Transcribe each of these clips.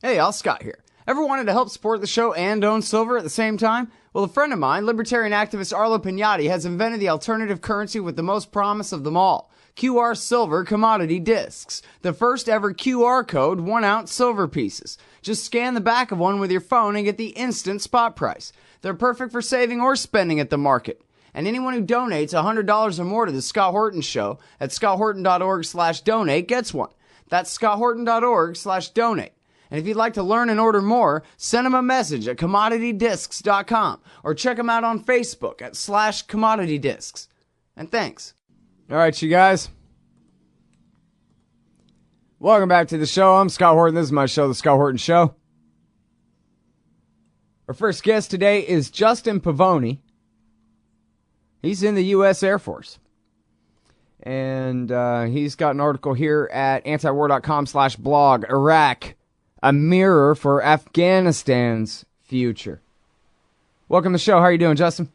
Hey, all, Scott here. Ever wanted to help support the show and own silver at the same time? Well, a friend of mine, libertarian activist Arlo Pignati, has invented the alternative currency with the most promise of them all. QR silver commodity discs. The first ever QR code 1-ounce silver pieces. Just scan the back of one with your phone and get the instant spot price. They're perfect for saving or spending at the market. And anyone who donates $100 or more to the Scott Horton Show at scotthorton.org/donate gets one. That's scotthorton.org/donate. And if you'd like to learn and order more, send them a message at commoditydiscs.com or check them out on Facebook at /commoditydiscs. And thanks. All right, you guys. Welcome back to the show. I'm Scott Horton. This is my show, The Scott Horton Show. Our first guest today is Justin Pavoni. He's in the U.S. Air Force. And he's got an article here at antiwar.com/blog, Iraq, a mirror for Afghanistan's future. Welcome to the show. How are you doing, Justin?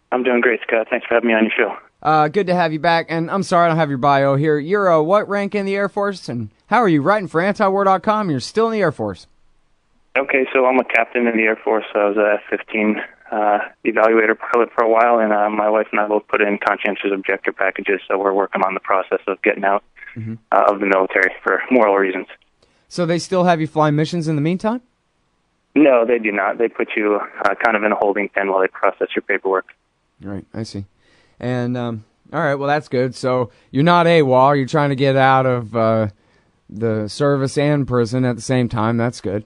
I'm doing great, Scott. Thanks for having me on your show. Good to have you back. And I'm sorry I don't have your bio here. You're what rank in the Air Force? And how are you writing for antiwar.com? You're still in the Air Force. Okay, so I'm a captain in the Air Force. I was a F-15 evaluator pilot for a while, and my wife and I both put in conscientious objector packages, so we're working on the process of getting out of the military for moral reasons. So they still have you flying missions in the meantime? No, they do not. They put you kind of in a holding pen while they process your paperwork. Right, I see. And, all right, well, that's good. So you're not AWOL. You're trying to get out of the service and prison at the same time. That's good.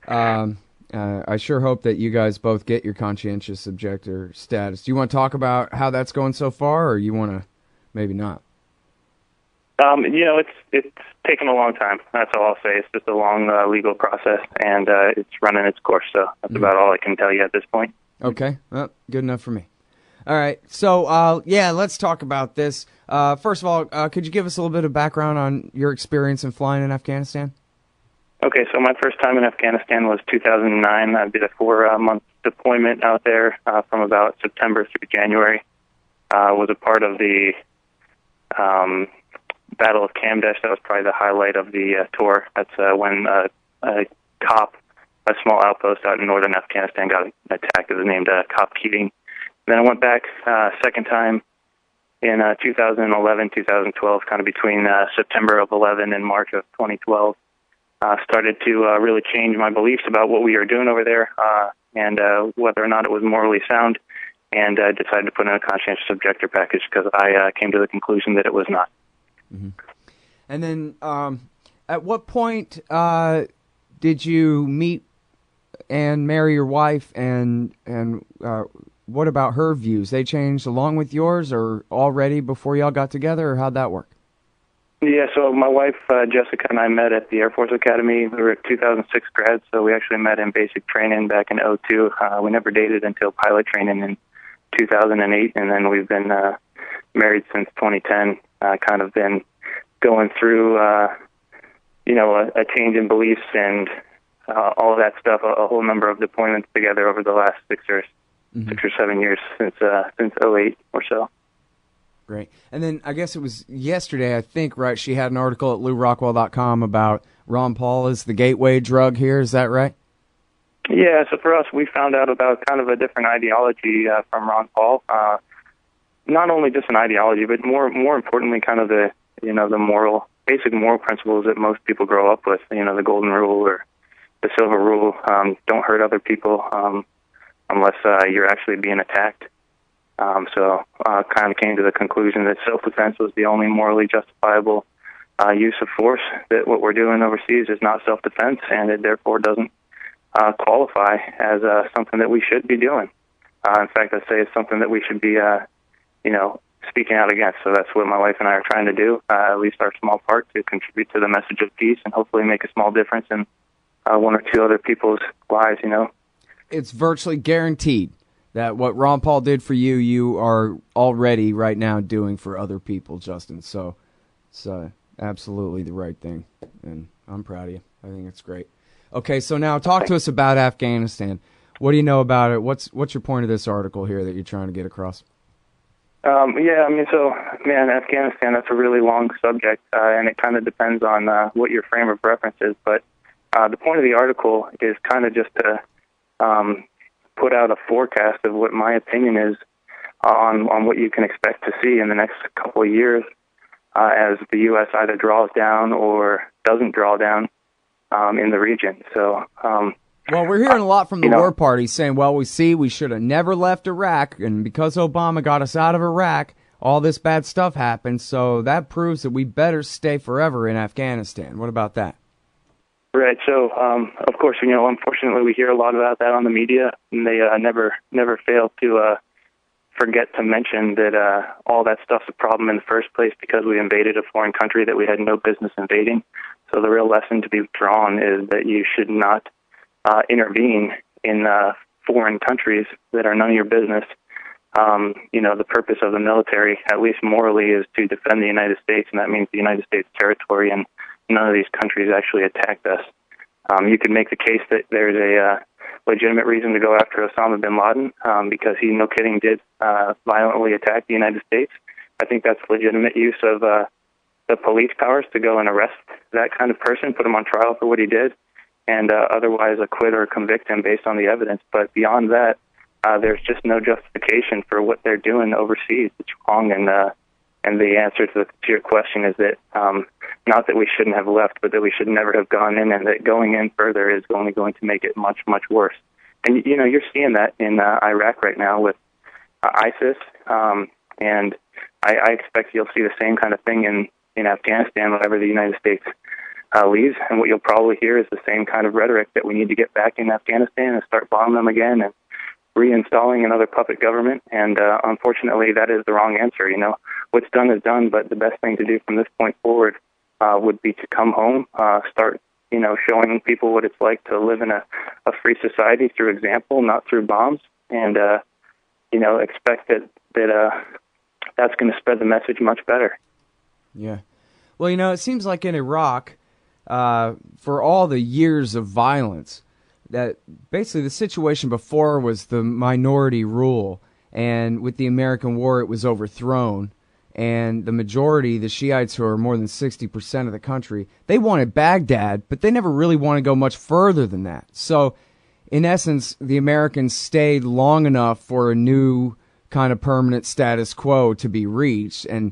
I sure hope that you guys both get your conscientious objector status. Do you want to talk about how that's going so far, or you want to maybe not? It's taken a long time. That's all I'll say. It's just a long legal process, and it's running its course, so that's about all I can tell you at this point. Okay, well, good enough for me. All right, so, let's talk about this. First of all, could you give us a little bit of background on your experience in flying in Afghanistan? Okay, so my first time in Afghanistan was 2009. I did a 4-month deployment out there from about September through January. Was a part of the Battle of Kamdesh. That was probably the highlight of the tour. That's when a small outpost out in northern Afghanistan got attacked. It was named Cop Keating. Then I went back second time in 2011, 2012, kind of between September of 11 and March of 2012. Started to really change my beliefs about what we were doing over there and whether or not it was morally sound, and decided to put in a conscientious objector package because I came to the conclusion that it was not. Mm-hmm. And then at what point did you meet and marry your wife, and what about her views? They changed along with yours or already before y'all got together, or how'd that work? Yeah, so my wife, Jessica, and I met at the Air Force Academy. We were 2006 grads, so we actually met in basic training back in 2002. We never dated until pilot training in 2008, and then we've been married since 2010, kind of been going through, a change in beliefs and all of that stuff, a whole number of deployments together over the last 6 or 7 years since 2008 or so. Great. And then I guess it was yesterday, I think, right, she had an article at LouRockwell.com about Ron Paul as the gateway drug here. Is that right? Yeah, so for us, we found out about kind of a different ideology from Ron Paul. Not only just an ideology, but more importantly, kind of the basic moral principles that most people grow up with. The golden rule or the silver rule: don't hurt other people unless you're actually being attacked. So kind of came to the conclusion that self-defense was the only morally justifiable use of force. That what we're doing overseas is not self-defense, and it therefore doesn't qualify as something that we should be doing. In fact, I'd say it's something that we should be, speaking out against. So that's what my wife and I are trying to do, at least our small part, to contribute to the message of peace and hopefully make a small difference in one or two other people's lives, It's virtually guaranteed that what Ron Paul did for you, you are already right now doing for other people, Justin. So it's absolutely the right thing, and I'm proud of you. I think it's great. Okay, so now talk to us about Afghanistan. What do you know about it? What's your point of this article here that you're trying to get across? Yeah, I mean, so, man, Afghanistan, that's a really long subject, and it kind of depends on what your frame of reference is. But the point of the article is kind of just to put out a forecast of what my opinion is on what you can expect to see in the next couple of years as the U.S. either draws down or doesn't draw down in the region. So, well, we're hearing a lot from the war party saying, well, we should have never left Iraq, and because Obama got us out of Iraq, all this bad stuff happened, so that proves that we better stay forever in Afghanistan. What about that? Right. So, of course, unfortunately, we hear a lot about that on the media, and they never fail to forget to mention that all that stuff's a problem in the first place because we invaded a foreign country that we had no business invading. So the real lesson to be drawn is that you should not intervene in foreign countries that are none of your business. The purpose of the military, at least morally, is to defend the United States, and that means the United States territory, and none of these countries actually attacked us. You could make the case that there's a legitimate reason to go after Osama bin Laden because he, no kidding, did violently attack the United States. I think that's legitimate use of the police powers to go and arrest that kind of person, put him on trial for what he did, and otherwise acquit or convict him based on the evidence. But beyond that, there's just no justification for what they're doing overseas. It's wrong, and the answer to your question is that not that we shouldn't have left, but that we should never have gone in, and that going in further is only going to make it much, much worse. And, you're seeing that in Iraq right now with ISIS, and I expect you'll see the same kind of thing in Afghanistan whenever the United States leaves. And what you'll probably hear is the same kind of rhetoric that we need to get back in Afghanistan and start bombing them again and reinstalling another puppet government. And unfortunately, that is the wrong answer. What's done is done, but the best thing to do from this point forward would be to come home, start, showing people what it's like to live in a free society through example, not through bombs, and, expect that that's going to spread the message much better. Yeah. Well, it seems like in Iraq, for all the years of violence, that basically the situation before was the minority rule, and with the American war it was overthrown, and the majority, the Shiites, who are more than 60% of the country, they wanted Baghdad, but they never really want to go much further than that. So in essence, the Americans stayed long enough for a new kind of permanent status quo to be reached, and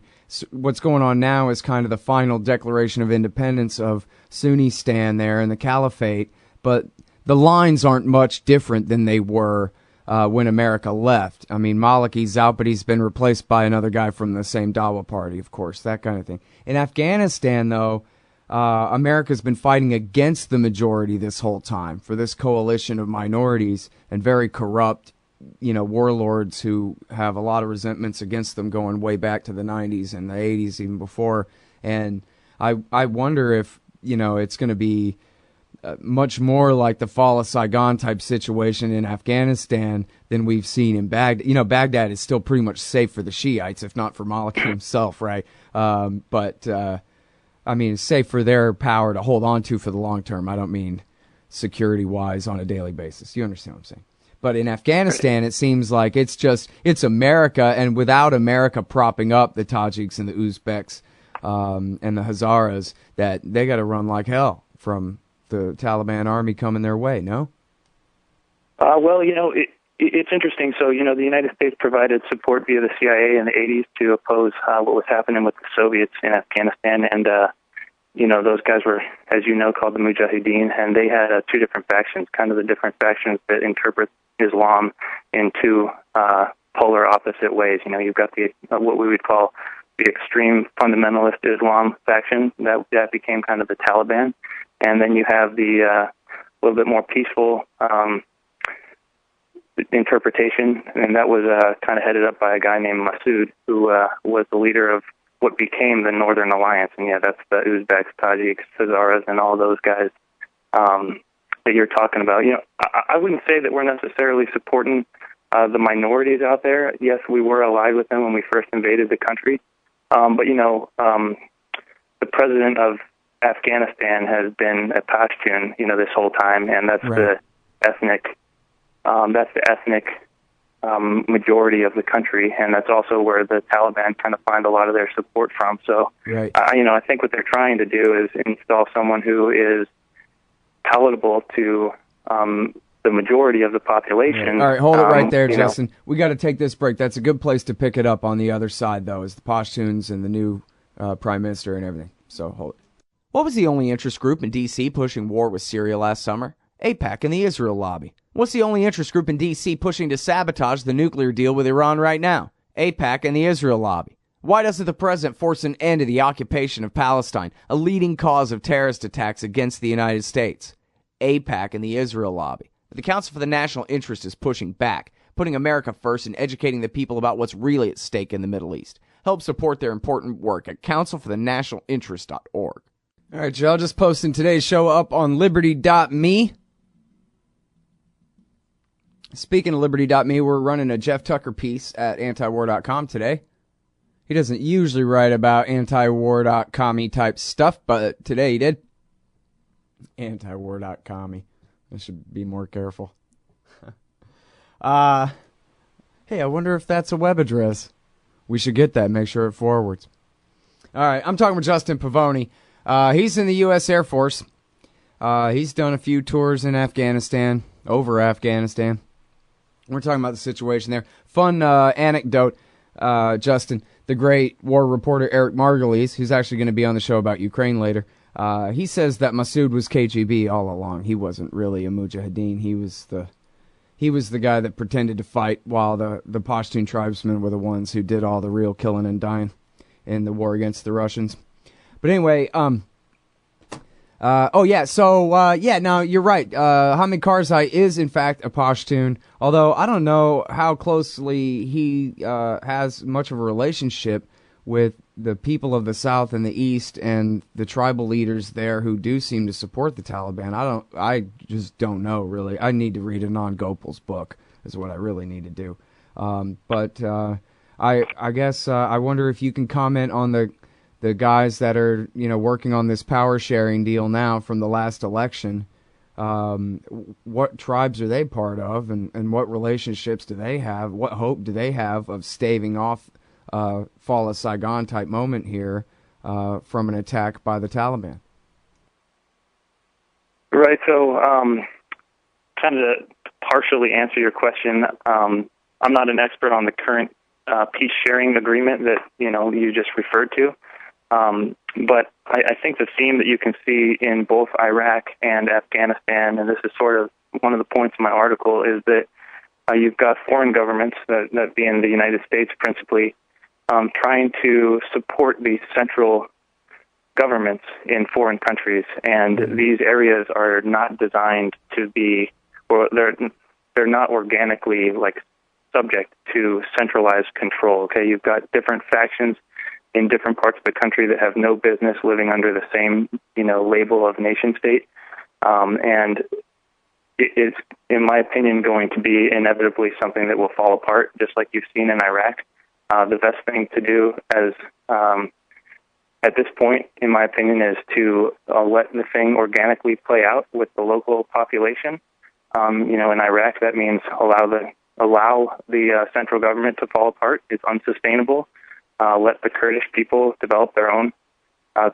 what's going on now is kind of the final declaration of independence of Sunnistan there in the caliphate, but the lines aren't much different than they were when America left. I mean, Maliki Zaupadi's been replaced by another guy from the same Dawa party, of course, that kind of thing. In Afghanistan, though, America's been fighting against the majority this whole time for this coalition of minorities and very corrupt, warlords who have a lot of resentments against them going way back to the 90s and the 80s, even before. And I wonder if, it's going to be much more like the fall of Saigon type situation in Afghanistan than we've seen in Baghdad. Baghdad is still pretty much safe for the Shiites, if not for Maliki himself, right? But it's safe for their power to hold on to for the long term. I don't mean security-wise on a daily basis. You understand what I'm saying? But in Afghanistan, it seems like it's America, and without America propping up the Tajiks and the Uzbeks and the Hazaras, that they got to run like hell from the Taliban army coming their way, no? Well, it's interesting. So, the United States provided support via the CIA in the 80s to oppose what was happening with the Soviets in Afghanistan. And, those guys were, as you know, called the Mujahideen. And they had two different factions, kind of the different factions that interpret Islam in two polar opposite ways. You've got the what we would call the extreme fundamentalist Islam faction. That became kind of the Taliban. And then you have the little bit more peaceful interpretation, and that was kind of headed up by a guy named Massoud, who was the leader of what became the Northern Alliance. And yeah, that's the Uzbeks, Tajiks, Hazaras, and all those guys that you're talking about. I wouldn't say that we're necessarily supporting the minorities out there. Yes, we were allied with them when we first invaded the country, but the president of Afghanistan has been a Pashtun, this whole time, and that's right. the ethnic majority of the country, and that's also where the Taliban kind of find a lot of their support from. So, right. I think what they're trying to do is install someone who is palatable to the majority of the population. Right. All right, hold it right there, Justin. We got to take this break. That's a good place to pick it up on the other side, though, is the Pashtuns and the new prime minister and everything. So hold it. What was the only interest group in D.C. pushing war with Syria last summer? AIPAC and the Israel lobby. What's the only interest group in D.C. pushing to sabotage the nuclear deal with Iran right now? AIPAC and the Israel lobby. Why doesn't the president force an end to the occupation of Palestine, a leading cause of terrorist attacks against the United States? AIPAC and the Israel lobby. The Council for the National Interest is pushing back, putting America first and educating the people about what's really at stake in the Middle East. Help support their important work at councilforthenationalinterest.org. All right, y'all, just posting today's show up on liberty.me. Speaking of liberty.me, we're running a Jeff Tucker piece at antiwar.com today. He doesn't usually write about antiwar.com-y type stuff, but today he did. Antiwar.com-y. I should be more careful. Hey, I wonder if that's a web address. We should get that, make sure it forwards. All right, I'm talking with Justin Pavoni. He's in the U.S. Air Force. He's done a few tours in Afghanistan, over Afghanistan. We're talking about the situation there. Fun anecdote, Justin. The great war reporter Eric Margulies, who's actually going to be on the show about Ukraine later, he says that Massoud was KGB all along. He wasn't really a mujahideen. He was the guy that pretended to fight while the Pashtun tribesmen were the ones who did all the real killing and dying in the war against the Russians. But anyway, now you're right. Hamid Karzai is, in fact, a Pashtun, although I don't know how closely he has much of a relationship with the people of the South and the East and the tribal leaders there who do seem to support the Taliban. I just don't know, really. I need to read Anand Gopal's book, is what I really need to do. I guess I wonder if you can comment on the guys that are, working on this power sharing deal now from the last election. What tribes are they part of, and what relationships do they have? What hope do they have of staving off fall of Saigon type moment here from an attack by the Taliban? Right. So, kind of to partially answer your question, I'm not an expert on the current peace sharing agreement that you just referred to. But I think the theme that you can see in both Iraq and Afghanistan, and this is sort of one of the points in my article, is that you've got foreign governments, that being the United States principally, trying to support these central governments in foreign countries, and these areas are not designed to be, or they're not organically subject to centralized control. Okay, you've got different factions in different parts of the country that have no business living under the same, label of nation state. And it's, in my opinion, going to be inevitably something that will fall apart, just like you've seen in Iraq. The best thing to do at this point, in my opinion, is to let the thing organically play out with the local population. In Iraq, that means allow the central government to fall apart. It's unsustainable. Let the Kurdish people develop their own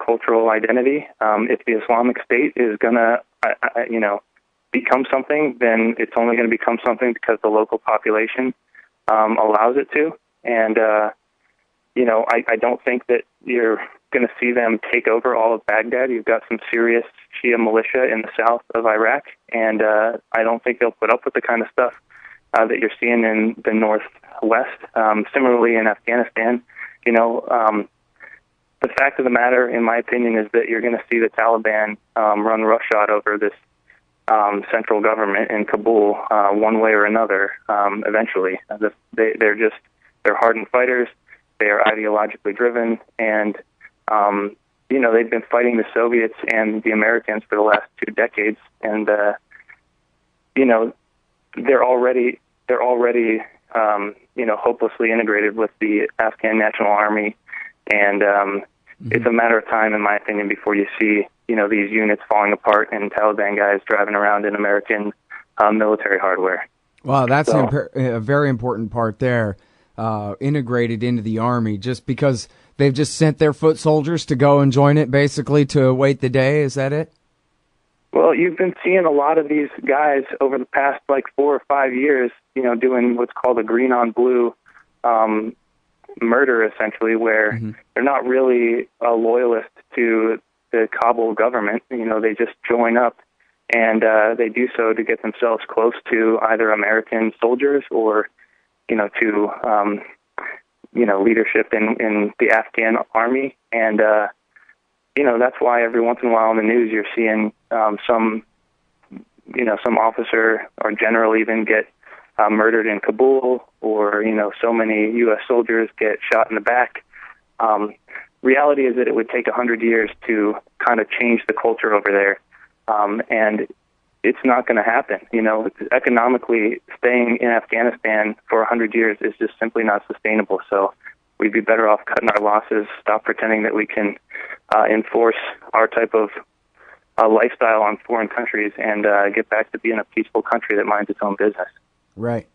cultural identity. If the Islamic State is going to, become something, then it's only going to become something because the local population allows it to. And, I don't think that you're going to see them take over all of Baghdad. You've got some serious Shia militia in the south of Iraq, and I don't think they'll put up with the kind of stuff that you're seeing in the northwest. Similarly, in Afghanistan, the fact of the matter, in my opinion, is that you're going to see the Taliban run roughshod over this central government in Kabul one way or another eventually. They're hardened fighters. They are ideologically driven, and they've been fighting the Soviets and the Americans for the last 2 decades, and they're already hopelessly integrated with the Afghan National Army, and it's a matter of time, in my opinion, before you see these units falling apart and Taliban guys driving around in American military hardware. Wow, that's a very important part there, integrated into the Army, just because they've just sent their foot soldiers to go and join it, basically, to await the day. Is that it? Well, you've been seeing a lot of these guys over the past, 4 or 5 years, doing what's called a green on blue murder, essentially, where they're not really a loyalist to the Kabul government. They just join up, and they do so to get themselves close to either American soldiers or, to, leadership in the Afghan army. And, that's why every once in a while in the news you're seeing some officer or general even get murdered in Kabul, or, so many U.S. soldiers get shot in the back. Reality is that it would take 100 years to kind of change the culture over there. And it's not going to happen. Economically, staying in Afghanistan for 100 years is just simply not sustainable. So we'd be better off cutting our losses, stop pretending that we can enforce our type of lifestyle on foreign countries, and get back to being a peaceful country that minds its own business. Right.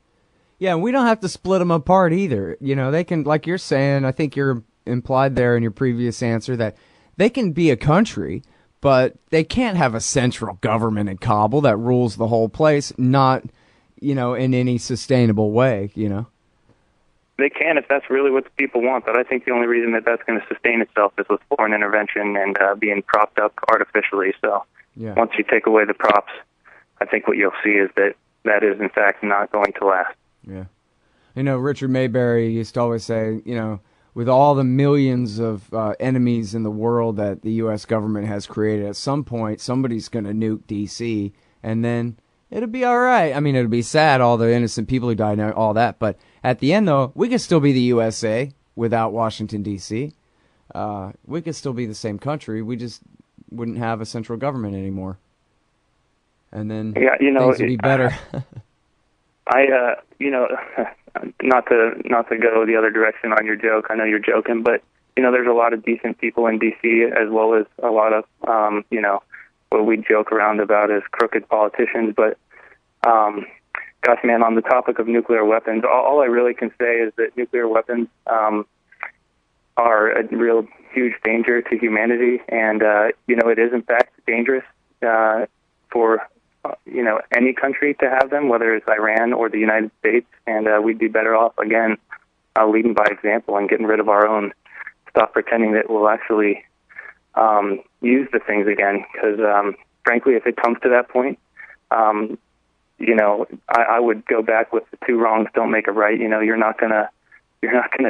Yeah, and we don't have to split them apart either. They can, like you're saying, I think you're implied there in your previous answer, that they can be a country, but they can't have a central government in Kabul that rules the whole place, not, in any sustainable way, They can if that's really what the people want, but I think the only reason that that's going to sustain itself is with foreign intervention and being propped up artificially. So Once you take away the props, I think what you'll see is that is, in fact, not going to last. Yeah. Richard Mayberry used to always say, with all the millions of enemies in the world that the U.S. government has created, at some point somebody's going to nuke D.C., and then it'll be all right. I mean, it'll be sad, all the innocent people who died and all that, but at the end, though, we could still be the USA without Washington, D.C. We could still be the same country. We just wouldn't have a central government anymore. And then things would be better. Not to go the other direction on your joke. I know you're joking, but there's a lot of decent people in D.C. as well as a lot of what we joke around about as crooked politicians. But gosh, man, on the topic of nuclear weapons, all I really can say is that nuclear weapons are a real huge danger to humanity, and it is in fact dangerous for any country to have them, whether it's Iran or the United States, and we'd be better off, again, leading by example and getting rid of our own. Stop pretending that we'll actually use the things again, because frankly, if it comes to that point, I would go back with the two wrongs don't make a right. You're not gonna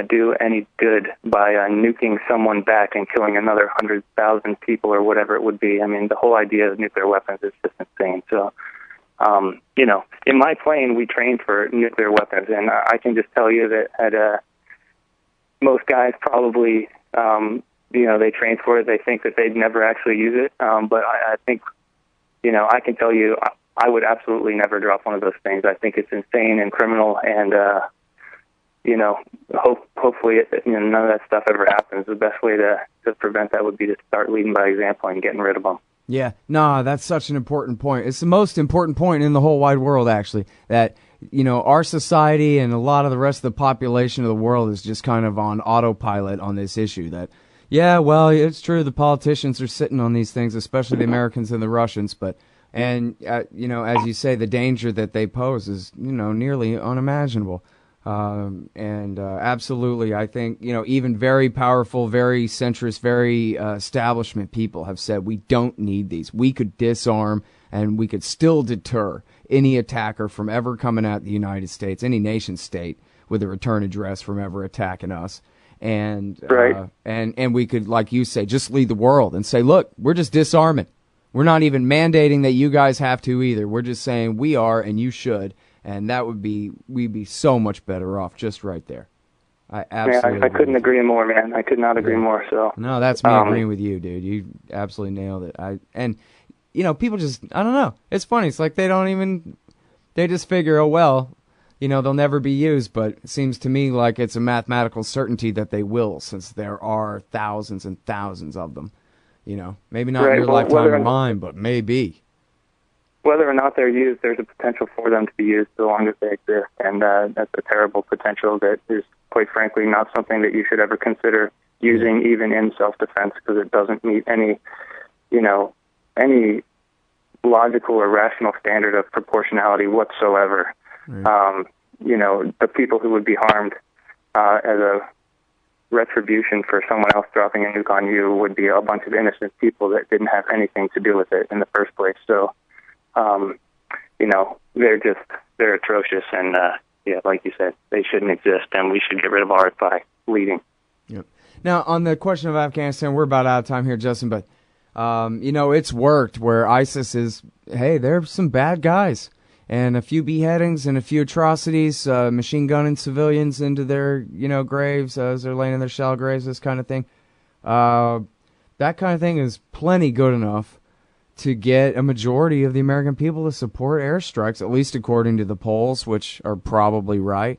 do any good by nuking someone back and killing another 100,000 people or whatever it would be. I mean, the whole idea of nuclear weapons is just insane. So, in my plane, we train for nuclear weapons, and I can just tell you that most guys probably, they train for it. They think that they'd never actually use it. But I think, I can tell you, I would absolutely never drop one of those things. I think it's insane and criminal, and hopefully none of that stuff ever happens. The best way to prevent that would be to start leading by example and getting rid of them. Yeah, no, that's such an important point. It's the most important point in the whole wide world, actually, that, our society and a lot of the rest of the population of the world is just kind of on autopilot on this issue. That, it's true, the politicians are sitting on these things, especially the Americans and the Russians, as you say, the danger that they pose is, nearly unimaginable. Absolutely, I think, even very powerful, very centrist, very establishment people have said we don't need these. We could disarm and we could still deter any attacker from ever coming at the United States, any nation state with a return address from ever attacking us. And, right. And we could, like you say, just lead the world and say, look, we're just disarming. We're not even mandating that you guys have to either. We're just saying we are and you should. And we'd be so much better off just right there. I absolutely I couldn't agree more, man. I could not agree more. So no, that's me agreeing with you, dude. You absolutely nailed it. People just, I don't know. It's funny. It's like they just figure, oh, well, they'll never be used. But it seems to me like it's a mathematical certainty that they will, since there are thousands and thousands of them. Maybe not in your lifetime or mine, but maybe. whether or not they're used, there's a potential for them to be used so long as they exist, and that's a terrible potential that is, quite frankly, not something that you should ever consider using even in self-defense, because it doesn't meet any logical or rational standard of proportionality whatsoever. Right. The people who would be harmed as a retribution for someone else dropping a nuke on you would be a bunch of innocent people that didn't have anything to do with it in the first place. So, they're atrocious, and like you said, they shouldn't exist, and we should get rid of ours by leading. Yep. Now, on the question of Afghanistan, we're about out of time here, Justin, but it's worked where ISIS is, hey, they're some bad guys, and a few beheadings and a few atrocities, machine gunning civilians into their, graves as they're laying in their shallow graves, this kind of thing. That kind of thing is plenty good enough to get a majority of the American people to support airstrikes, at least according to the polls, which are probably right.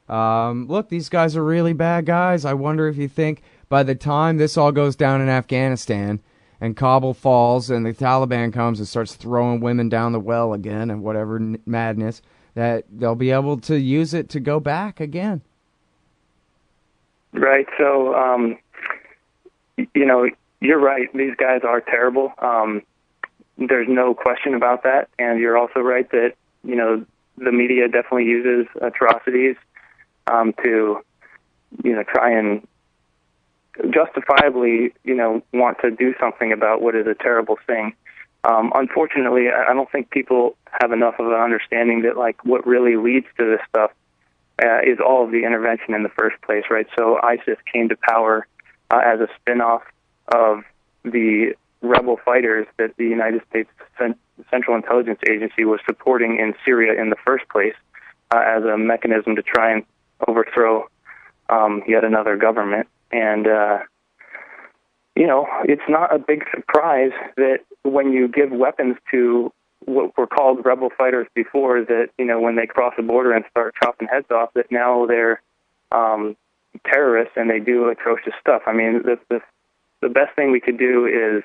Look, these guys are really bad guys. I wonder if you think by the time this all goes down in Afghanistan and Kabul falls and the Taliban comes and starts throwing women down the well again and whatever madness, that they'll be able to use it to go back again. Right. So, you're right. These guys are terrible. There's no question about that. And you're also right that, the media definitely uses atrocities to, try and justifiably, want to do something about what is a terrible thing. Unfortunately, I don't think people have enough of an understanding that, what really leads to this stuff is all of the intervention in the first place, right? So ISIS came to power as a spin-off of the rebel fighters that the United States Central Intelligence Agency was supporting in Syria in the first place as a mechanism to try and overthrow yet another government. And, it's not a big surprise that when you give weapons to what were called rebel fighters before, that, when they cross a border and start chopping heads off, that now they're terrorists and they do atrocious stuff. I mean, the best thing we could do is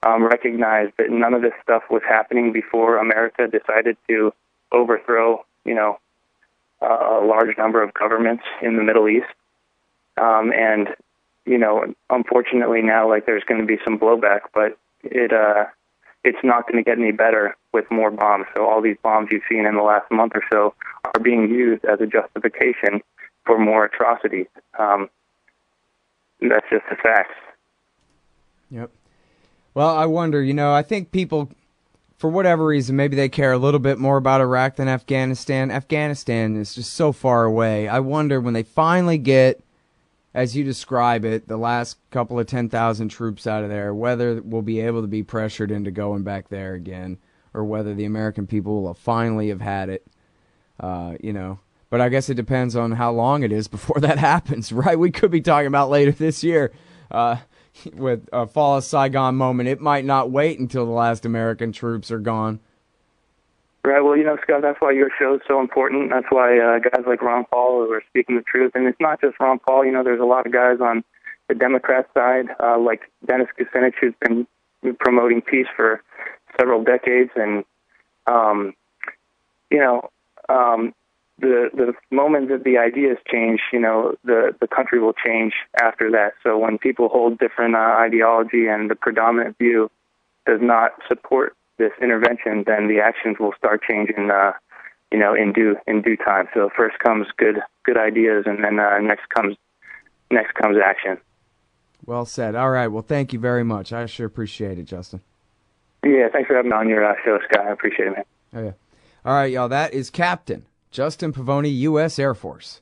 recognize that none of this stuff was happening before America decided to overthrow, a large number of governments in the Middle East. And, unfortunately now, there's going to be some blowback, but it's not going to get any better with more bombs. So all these bombs you've seen in the last month or so are being used as a justification for more atrocities. That's just a fact. Yep. Well, I wonder, I think people, for whatever reason, maybe they care a little bit more about Iraq than Afghanistan. Afghanistan is just so far away. I wonder when they finally get, as you describe it, the last couple of 10,000 troops out of there, whether we'll be able to be pressured into going back there again, or whether the American people will finally have had it, But I guess it depends on how long it is before that happens, right? We could be talking about later this year. With a fall of Saigon moment, it might not wait until the last American troops are gone. Right. Well, Scott, that's why your show is so important. That's why guys like Ron Paul are speaking the truth. And it's not just Ron Paul. There's a lot of guys on the Democrat side, like Dennis Kucinich, who's been promoting peace for several decades. And, the moment that the ideas change, the country will change after that. So when people hold different ideology and the predominant view does not support this intervention, then the actions will start changing, in due time. So first comes good ideas, and then next comes action. Well said. All right. Well, thank you very much. I sure appreciate it, Justin. Yeah, thanks for having me on your show, Scott. I appreciate it, man. Oh, yeah. All right, y'all. That is Captain Justin Pavoni, U.S. Air Force,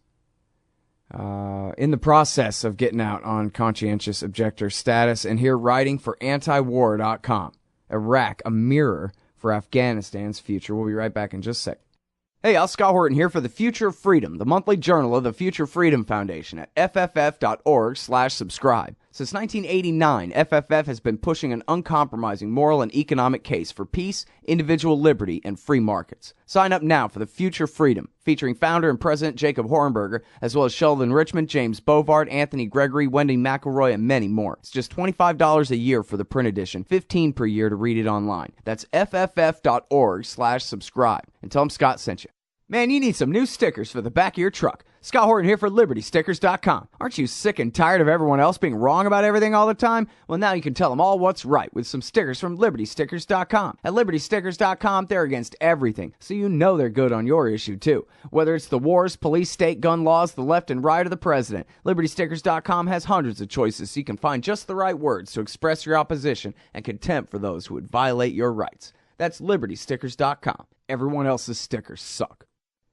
in the process of getting out on conscientious objector status and here writing for antiwar.com. Iraq, a mirror for Afghanistan's future. We'll be right back in just a sec. Hey, I'll Scott Horton here for The Future of Freedom, the monthly journal of the Future Freedom Foundation at fff.org/subscribe. Since 1989, FFF has been pushing an uncompromising moral and economic case for peace, individual liberty, and free markets. Sign up now for the Future Freedom, featuring founder and president Jacob Hornberger, as well as Sheldon Richmond, James Bovard, Anthony Gregory, Wendy McElroy, and many more. It's just $25 a year for the print edition, $15 per year to read it online. That's fff.org/subscribe. And tell them Scott sent you. Man, you need some new stickers for the back of your truck. Scott Horton here for LibertyStickers.com. Aren't you sick and tired of everyone else being wrong about everything all the time? Well, now you can tell them all what's right with some stickers from LibertyStickers.com. At LibertyStickers.com, they're against everything, so you know they're good on your issue, too. Whether it's the wars, police, state, gun laws, the left and right, or the president, LibertyStickers.com has hundreds of choices so you can find just the right words to express your opposition and contempt for those who would violate your rights. That's LibertyStickers.com. Everyone else's stickers suck.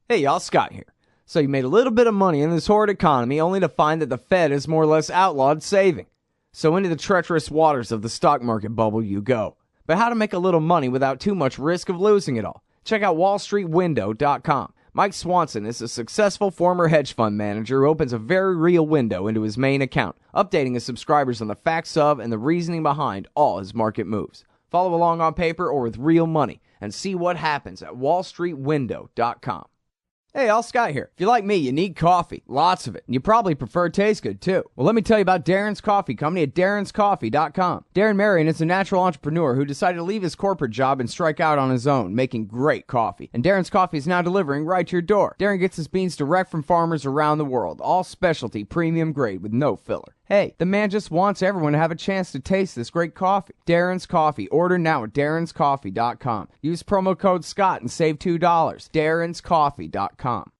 Hey y'all, Scott here. So you made a little bit of money in this horrid economy only to find that the Fed has more or less outlawed saving. So into the treacherous waters of the stock market bubble you go. But how to make a little money without too much risk of losing it all? Check out wallstreetwindow.com. Mike Swanson is a successful former hedge fund manager who opens a very real window into his main account, updating his subscribers on the facts of and the reasoning behind all his market moves. Follow along on paper or with real money and see what happens at wallstreetwindow.com. Hey, all Scott here. If you're like me, you need coffee. Lots of it. And you probably prefer it tastes good, too. Well, let me tell you about Darren's Coffee Company at darrenscoffee.com. Darren Marion is a natural entrepreneur who decided to leave his corporate job and strike out on his own, making great coffee. And Darren's Coffee is now delivering right to your door. Darren gets his beans direct from farmers around the world, all specialty, premium grade with no filler. Hey, the man just wants everyone to have a chance to taste this great coffee. Darren's Coffee. Order now at darrenscoffee.com. Use promo code SCOTT and save $2. darrenscoffee.com.